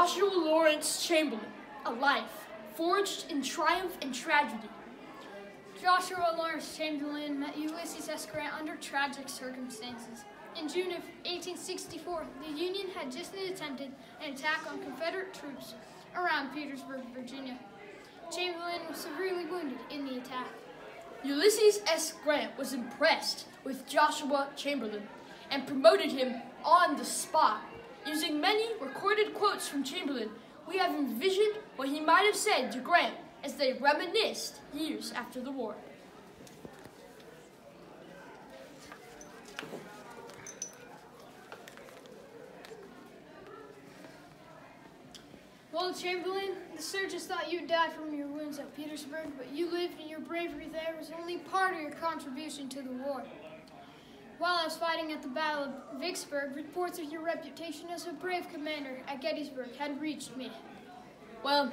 Joshua Lawrence Chamberlain, a life forged in triumph and tragedy. Joshua Lawrence Chamberlain met Ulysses S. Grant under tragic circumstances. In June of 1864, the Union had just attempted an attack on Confederate troops around Petersburg, Virginia. Chamberlain was severely wounded in the attack. Ulysses S. Grant was impressed with Joshua Chamberlain and promoted him on the spot. Using many recorded quotes from Chamberlain, we have envisioned what he might have said to Grant as they reminisced years after the war. Well, Chamberlain, the surgeons thought you died from your wounds at Petersburg, but you lived and your bravery there was only part of your contribution to the war. While I was fighting at the Battle of Vicksburg, reports of your reputation as a brave commander at Gettysburg had reached me. Well,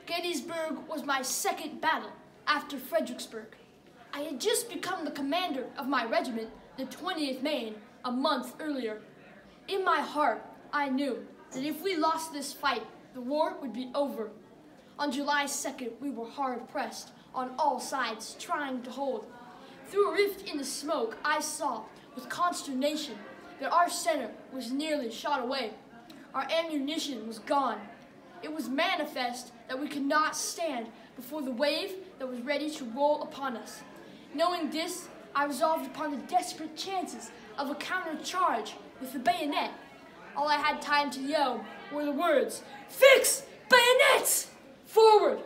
Gettysburg was my second battle after Fredericksburg. I had just become the commander of my regiment, the 20th Maine, a month earlier. In my heart, I knew that if we lost this fight, the war would be over. On July 2nd, we were hard pressed on all sides, trying to hold. Through a rift in the smoke, I saw with consternation that our center was nearly shot away. Our ammunition was gone. It was manifest that we could not stand before the wave that was ready to roll upon us. Knowing this, I resolved upon the desperate chances of a counter-charge with the bayonet. All I had time to yell were the words, "Fix bayonets! Forward!"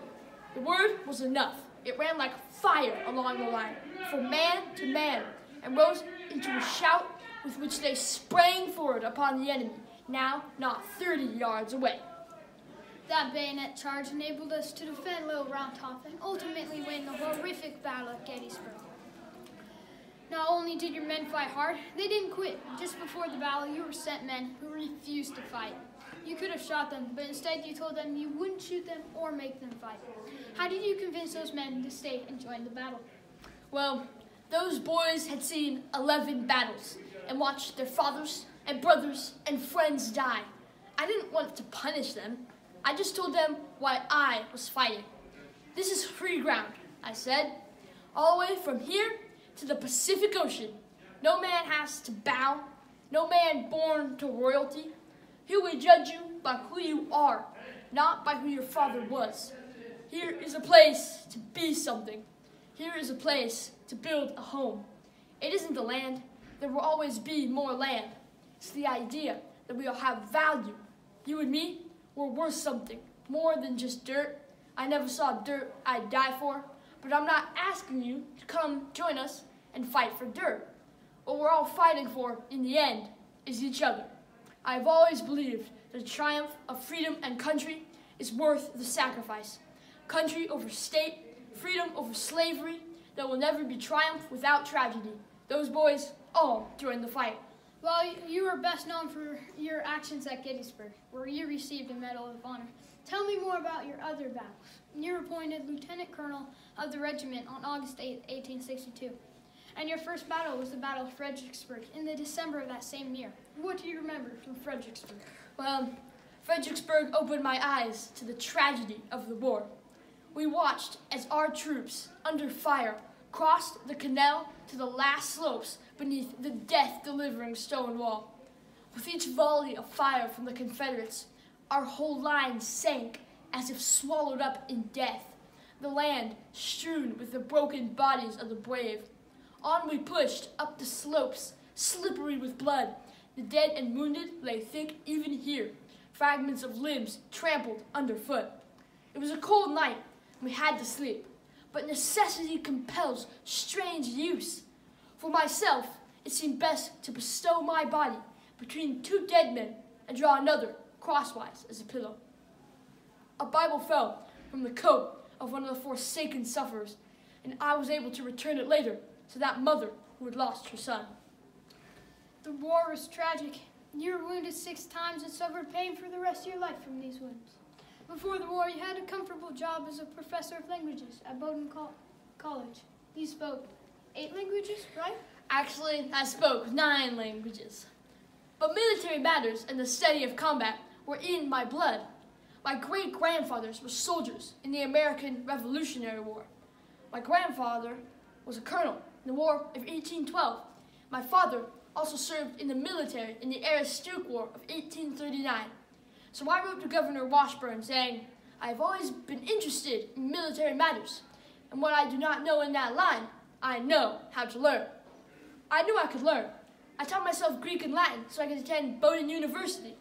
The word was enough. It ran like fire along the line, from man to man, and rose into a shout with which they sprang forward upon the enemy, now not 30 yards away. That bayonet charge enabled us to defend Little Round Top and ultimately win the horrific battle at Gettysburg. Not only did your men fight hard, they didn't quit. Just before the battle, you were sent men who refused to fight. You could have shot them, but instead you told them you wouldn't shoot them or make them fight. How did you convince those men to stay and join the battle? Well, those boys had seen 11 battles and watched their fathers and brothers and friends die. I didn't want to punish them. I just told them why I was fighting. "This is free ground," I said, "all the way from here to the Pacific Ocean. No man has to bow, no man born to royalty. Here we judge you by who you are, not by who your father was. Here is a place to be something. Here is a place to build a home. It isn't the land. There will always be more land. It's the idea that we all have value. You and me, we're worth something, more than just dirt. I never saw dirt I'd die for, but I'm not asking you to come join us and fight for dirt. What we're all fighting for, in the end, is each other. I've always believed that the triumph of freedom and country is worth the sacrifice. Country over state, freedom over slavery, that will never be triumph without tragedy. Those boys all joined the fight." Well, you are best known for your actions at Gettysburg, where you received a Medal of Honor. Tell me more about your other battles. You were appointed Lieutenant Colonel of the regiment on August 8, 1862. And your first battle was the Battle of Fredericksburg in the December of that same year. What do you remember from Fredericksburg? Well, Fredericksburg opened my eyes to the tragedy of the war. We watched as our troops, under fire, crossed the canal to the last slopes beneath the death-delivering stone wall. With each volley of fire from the Confederates, our whole line sank as if swallowed up in death, the land strewn with the broken bodies of the brave. On we pushed up the slopes, slippery with blood. The dead and wounded lay thick even here, fragments of limbs trampled underfoot. It was a cold night, and we had to sleep, but necessity compels strange use. For myself, it seemed best to bestow my body between two dead men and draw another crosswise as a pillow. A Bible fell from the coat of one of the forsaken sufferers, and I was able to return it later to that mother who had lost her son. The war was tragic. You were wounded 6 times and suffered pain for the rest of your life from these wounds. Before the war, you had a comfortable job as a professor of languages at Bowdoin College. You spoke 8 languages, right? Actually, I spoke 9 languages. But military matters and the study of combat were in my blood. My great-grandfathers were soldiers in the American Revolutionary War. My grandfather was a colonel in the War of 1812. My father also served in the military in the Aroostook War of 1839. So I wrote to Governor Washburn saying, I have always been interested in military matters, and what I do not know in that line, I know how to learn. I knew I could learn. I taught myself Greek and Latin so I could attend Bowdoin University.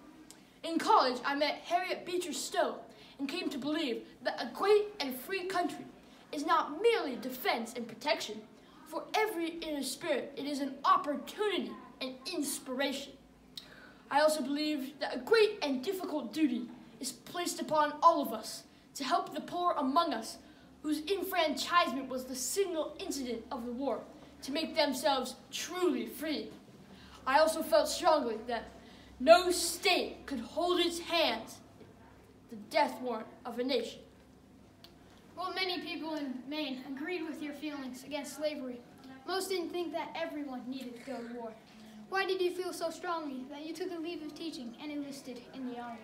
In college, I met Harriet Beecher Stowe and came to believe that a great and free country is not merely defense and protection. For every inner spirit, it is an opportunity and inspiration. I also believe that a great and difficult duty is placed upon all of us to help the poor among us whose enfranchisement was the single incident of the war, to make themselves truly free. I also felt strongly that no state could hold its hands the death warrant of a nation. Well, many people in Maine agreed with your feelings against slavery. Most didn't think that everyone needed to go to war. Why did you feel so strongly that you took a leave of teaching and enlisted in the army?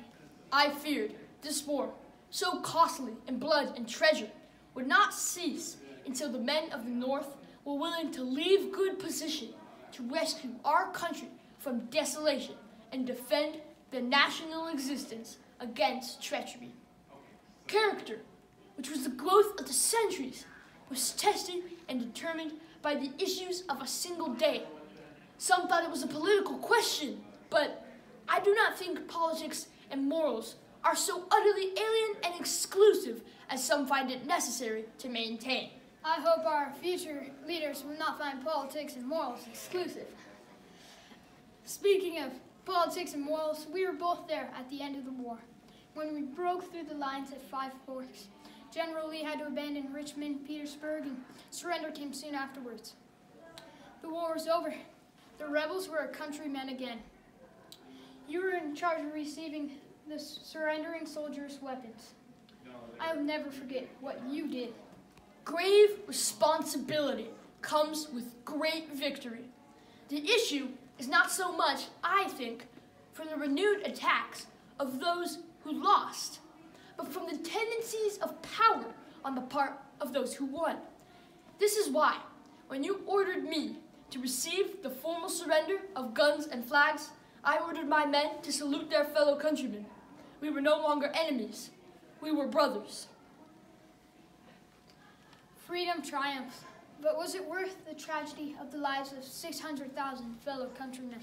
I feared this war, so costly in blood and treasure, would not cease until the men of the North were willing to leave good position to rescue our country from desolation and defend the national existence against treachery. Character, which was the growth of the centuries, was tested and determined by the issues of a single day. Some thought it was a political question, but I do not think politics and morals are so utterly alien and exclusive as some find it necessary to maintain. I hope our future leaders will not find politics and morals exclusive. Speaking of politics and morals, we were both there at the end of the war. When we broke through the lines at Five Forks, General Lee had to abandon Richmond, Petersburg, and surrender came soon afterwards. The war was over. The rebels were our countrymen again. You were in charge of receiving the surrendering soldiers' weapons. I will never forget what you did. Grave responsibility comes with great victory. The issue is not so much, I think, from the renewed attacks of those who lost, but from the tendencies of power on the part of those who won. This is why, when you ordered me to receive the formal surrender of guns and flags, I ordered my men to salute their fellow countrymen. We were no longer enemies. We were brothers. Freedom triumphed, but was it worth the tragedy of the lives of 600,000 fellow countrymen?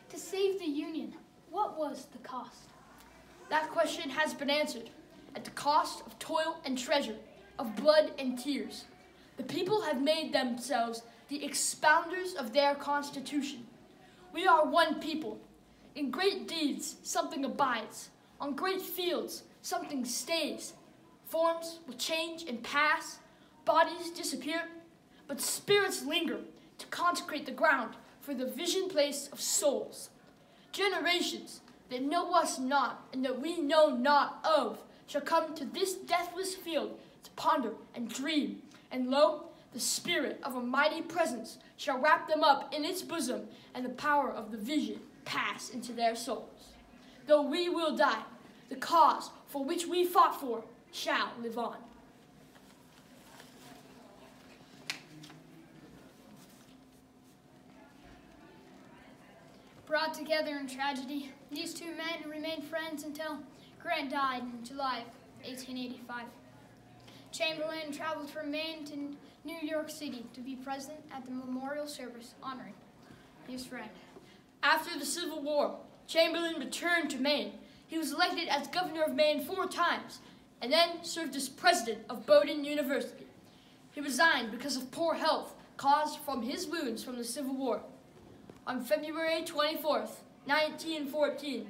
To save the Union, what was the cost? That question has been answered at the cost of toil and treasure, of blood and tears. The people have made themselves the expounders of their Constitution. We are one people. In great deeds, something abides. On great fields, something stays. Forms will change and pass. Bodies disappear, but spirits linger to consecrate the ground for the vision place of souls. Generations that know us not and that we know not of shall come to this deathless field to ponder and dream. And lo, the spirit of a mighty presence shall wrap them up in its bosom, and the power of the vision pass into their souls. Though we will die, the cause for which we fought for shall live on. Brought together in tragedy, these two men remained friends until Grant died in July of 1885. Chamberlain traveled from Maine to New York City to be present at the memorial service honoring his friend. After the Civil War, Chamberlain returned to Maine. He was elected as governor of Maine 4 times and then served as president of Bowdoin University. He resigned because of poor health caused from his wounds from the Civil War. On February 24th, 1914,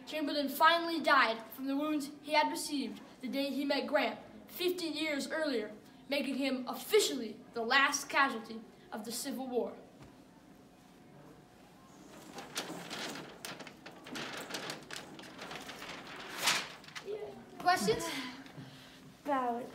Chamberlain finally died from the wounds he had received the day he met Grant 50 years earlier, making him officially the last casualty of the Civil War. Questions? Ballot.